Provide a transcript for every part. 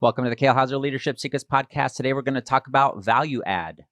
Welcome to the Kale Houser Leadership Secrets podcast. Today we're going to talk about value add.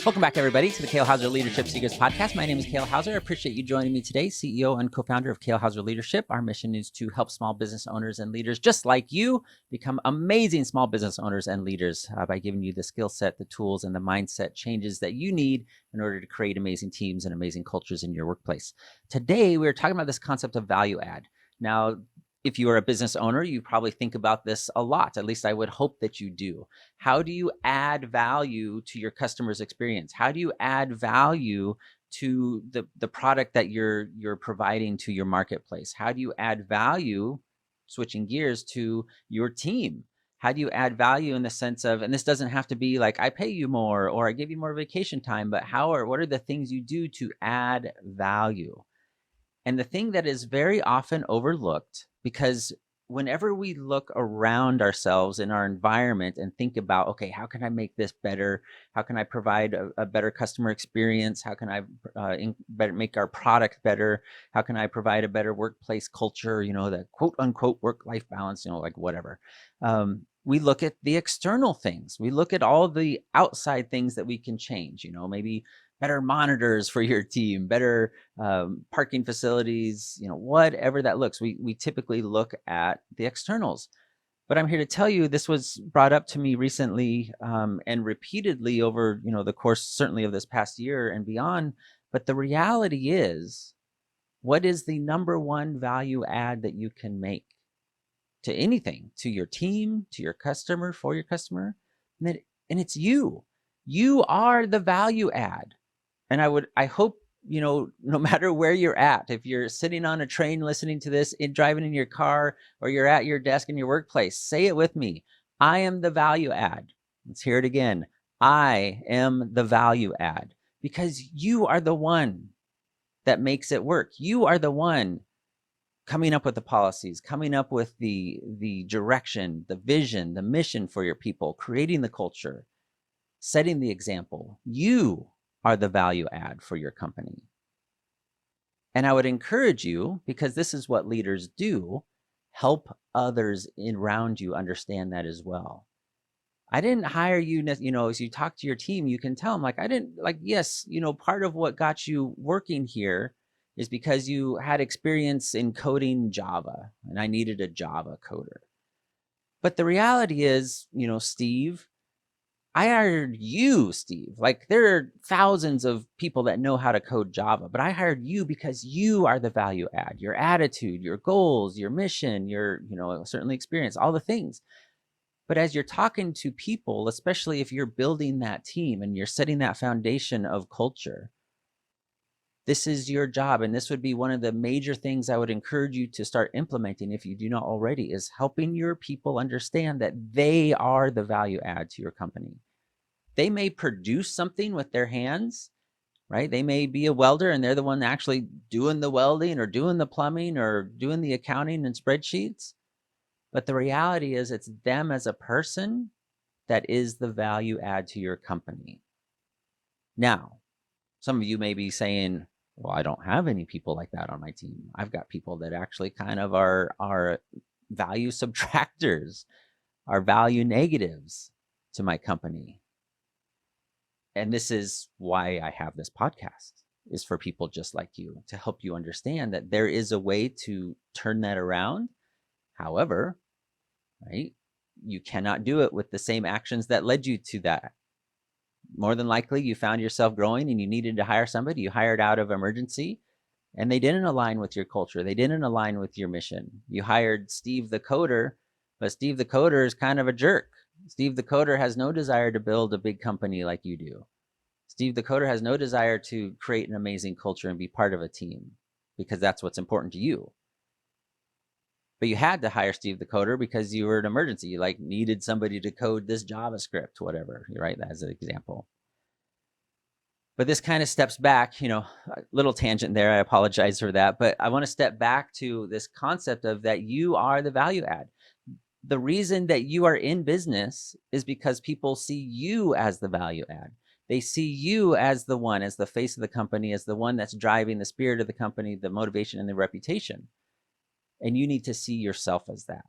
Welcome back, everybody, to the Kale Houser Leadership Secrets podcast. My name is Kale Houser. I appreciate you joining me today, CEO and co-founder of Kale Houser Leadership. Our mission is to help small business owners and leaders just like you become amazing small business owners and leaders by giving you the skill set, the tools, and the mindset changes that you need in order to create amazing teams and amazing cultures in your workplace. Today, we're talking about this concept of value add. Now, if you are a business owner, you probably think about this a lot. At least I would hope that you do. How do you add value to your customer's experience? How do you add value to the product that you're providing to your marketplace? How do you add value, switching gears, to your team? How do you add value in the sense of, and this doesn't have to be like I pay you more or I give you more vacation time, but what are the things you do to add value? And the thing that is very often overlooked, because whenever we look around ourselves in our environment and think about, okay, how can I make this better? How can I provide a better customer experience? How can I make our product better? How can I provide a better workplace culture? The quote unquote work-life balance, like whatever. We look at the external things. We look at all the outside things that we can change, maybe better monitors for your team, better parking facilities, whatever that looks. We typically look at the externals. But I'm here to tell you, this was brought up to me recently and repeatedly over the course certainly of this past year and beyond. But the reality is, what is the number one value add that you can make to anything, to your team, to your customer, for your customer? And it's you. You are the value add. And I hope, no matter where you're at, if you're sitting on a train listening to this, driving in your car, or you're at your desk in your workplace, say it with me. I am the value add. Let's hear it again. I am the value add, because you are the one that makes it work. You are the one coming up with the policies, coming up with the direction, the vision, the mission for your people, creating the culture, setting the example. You are the value add for your company. And I would encourage you, because this is what leaders do, help others around you understand that as well. I didn't hire you, as you talk to your team, you can tell them, yes, part of what got you working here is because you had experience in coding Java, and I needed a Java coder. But the reality is, Steve, I hired you, Steve. There are thousands of people that know how to code Java, but I hired you because you are the value add. Your attitude, your goals, your mission, your, certainly experience, all the things. But as you're talking to people, especially if you're building that team and you're setting that foundation of culture, this is your job. And this would be one of the major things I would encourage you to start implementing, if you do not already, is helping your people understand that they are the value add to your company. They may produce something with their hands, right? They may be a welder and they're the one actually doing the welding or doing the plumbing or doing the accounting and spreadsheets. But the reality is, it's them as a person that is the value add to your company. Now, some of you may be saying, well, I don't have any people like that on my team. I've got people that actually kind of are value subtractors, are value negatives to my company. And this is why I have this podcast, is for people just like you, to help you understand that there is a way to turn that around. However, right, you cannot do it with the same actions that led you to that. More than likely, you found yourself growing and you needed to hire somebody. You hired out of emergency, and they didn't align with your culture. They didn't align with your mission. You hired Steve the coder, but Steve the coder is kind of a jerk. Steve the coder has no desire to build a big company like you do. Steve the coder has no desire to create an amazing culture and be part of a team, because that's what's important to you. But you had to hire Steve the coder because you were an emergency. You needed somebody to code this JavaScript, whatever, right? As an example. But this kind of steps back, a little tangent there. I apologize for that. But I want to step back to this concept of that you are the value add. The reason that you are in business is because people see you as the value add. They see you as the one, as the face of the company, as the one that's driving the spirit of the company, the motivation and the reputation. And you need to see yourself as that.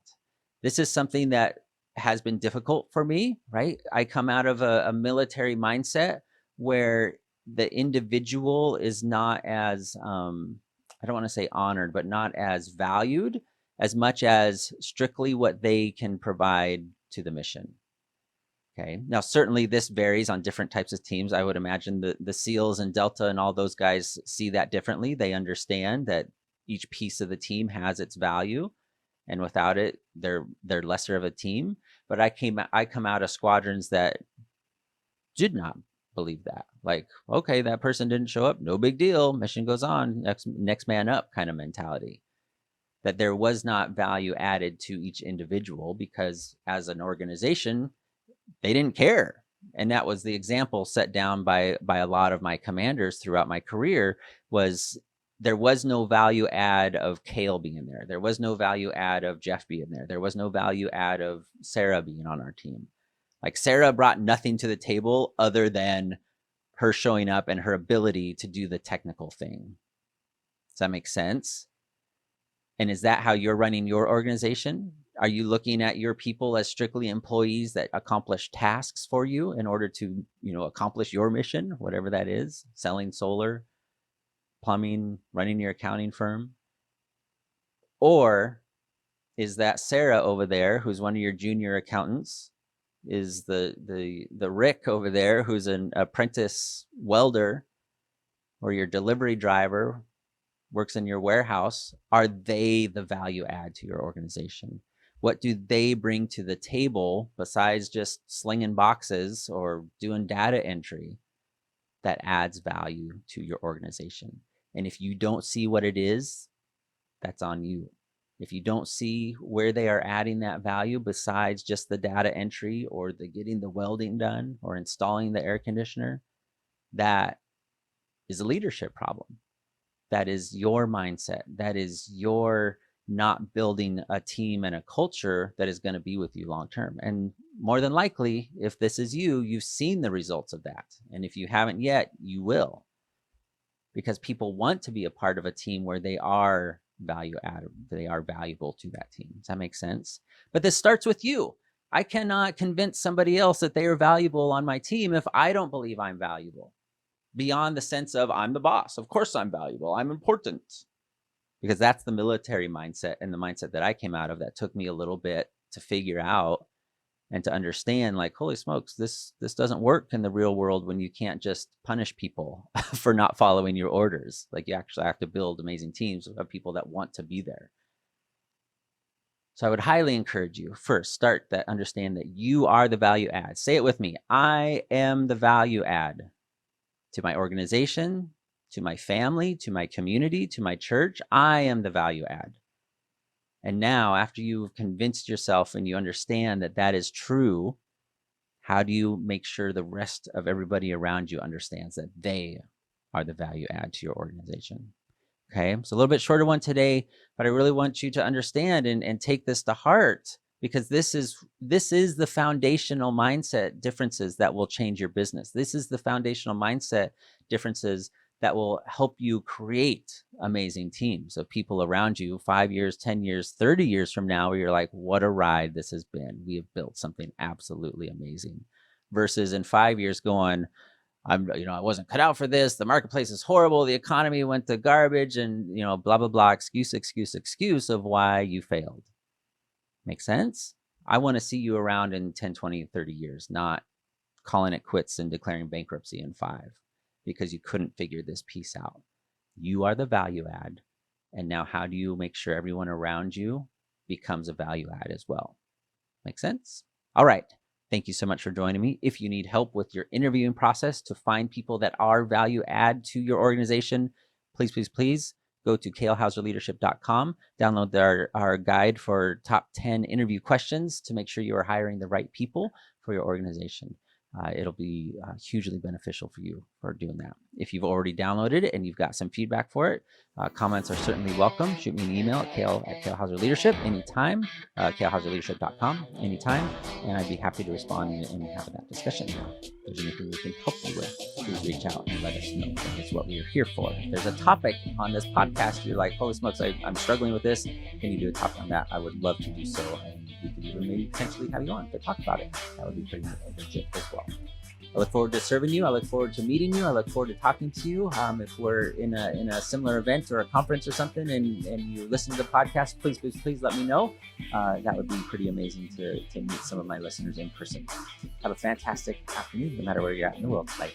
This is something that has been difficult for me, right? I come out of a military mindset where the individual is not as, I don't want to say honored, but not as valued as much as strictly what they can provide to the mission. Okay. Now, certainly this varies on different types of teams. I would imagine the SEALs and Delta and all those guys see that differently. They understand that each piece of the team has its value, and without it, they're lesser of a team. But I come out of squadrons that did not believe that. Like, okay, that person didn't show up, no big deal. Mission goes on, next man up kind of mentality. That there was not value added to each individual because as an organization, they didn't care. And that was the example set down by a lot of my commanders throughout my career. Was there was no value add of Kale being there. There was no value add of Jeff being there. There was no value add of Sarah being on our team. Like, Sarah brought nothing to the table other than her showing up and her ability to do the technical thing. Does that make sense? And is that how you're running your organization? Are you looking at your people as strictly employees that accomplish tasks for you in order to, accomplish your mission, whatever that is, selling solar, plumbing, running your accounting firm? Or is that Sarah over there, who's one of your junior accountants, is the Rick over there, who's an apprentice welder, or your delivery driver, works in your warehouse? Are they the value add to your organization? What do they bring to the table besides just slinging boxes or doing data entry that adds value to your organization? And if you don't see what it is, that's on you. If you don't see where they are adding that value besides just the data entry or the getting the welding done or installing the air conditioner, that is a leadership problem. That is your mindset. That is your not building a team and a culture that is going to be with you long term. And more than likely, if this is you, you've seen the results of that. And if you haven't yet, you will. Because people want to be a part of a team where they are value added, they are valuable to that team. Does that make sense? But this starts with you. I cannot convince somebody else that they are valuable on my team if I don't believe I'm valuable. Beyond the sense of I'm the boss. Of course I'm valuable. I'm important. Because that's the military mindset and the mindset that I came out of that took me a little bit to figure out and to understand, like, holy smokes, this doesn't work in the real world when you can't just punish people for not following your orders. Like, you actually have to build amazing teams of people that want to be there. So I would highly encourage you, first, start that, understand that you are the value add. Say it with me. I am the value add to my organization, to my family, to my community, to my church. I am the value add. And now, after you've convinced yourself and you understand that that is true, how do you make sure the rest of everybody around you understands that they are the value add to your organization? Okay, so a little bit shorter one today, but I really want you to understand and take this to heart, because this is the foundational mindset differences that will change your business. This is the foundational mindset differences that will help you create amazing teams of people around you 5 years, 10 years, 30 years from now, where you're like, what a ride this has been. We have built something absolutely amazing. Versus in 5 years going, I wasn't cut out for this. The marketplace is horrible. The economy went to garbage, and, blah, blah, blah, excuse of why you failed. Make sense? I want to see you around in 10, 20, 30 years, not calling it quits and declaring bankruptcy in 5 because you couldn't figure this piece out. You are the value add. And now how do you make sure everyone around you becomes a value add as well? Make sense? All right. Thank you so much for joining me. If you need help with your interviewing process to find people that are value add to your organization, please, please, please go to kalehouserleadership.com. Download our guide for top 10 interview questions to make sure you are hiring the right people for your organization. it'll be hugely beneficial for you for doing that. If you've already downloaded it and you've got some feedback for it, comments are certainly welcome. Shoot me an email at Kale Houser Leadership anytime, kalehouserleadership.com anytime, and I'd be happy to respond and have that discussion. If there's anything we can help you with, please reach out and let us know. That's what we're here for. If there's a topic on this podcast, you're like, holy smokes, I'm struggling with this. Can you do a topic on that? I would love to do so. And we could even maybe potentially have you on to talk about it. That would be pretty legit as well. I look forward to serving you. I look forward to meeting you. I look forward to talking to you. If we're in a similar event or a conference or something and you listen to the podcast, please let me know. That would be pretty amazing to meet some of my listeners in person. Have a fantastic afternoon, no matter where you're at in the world. Bye.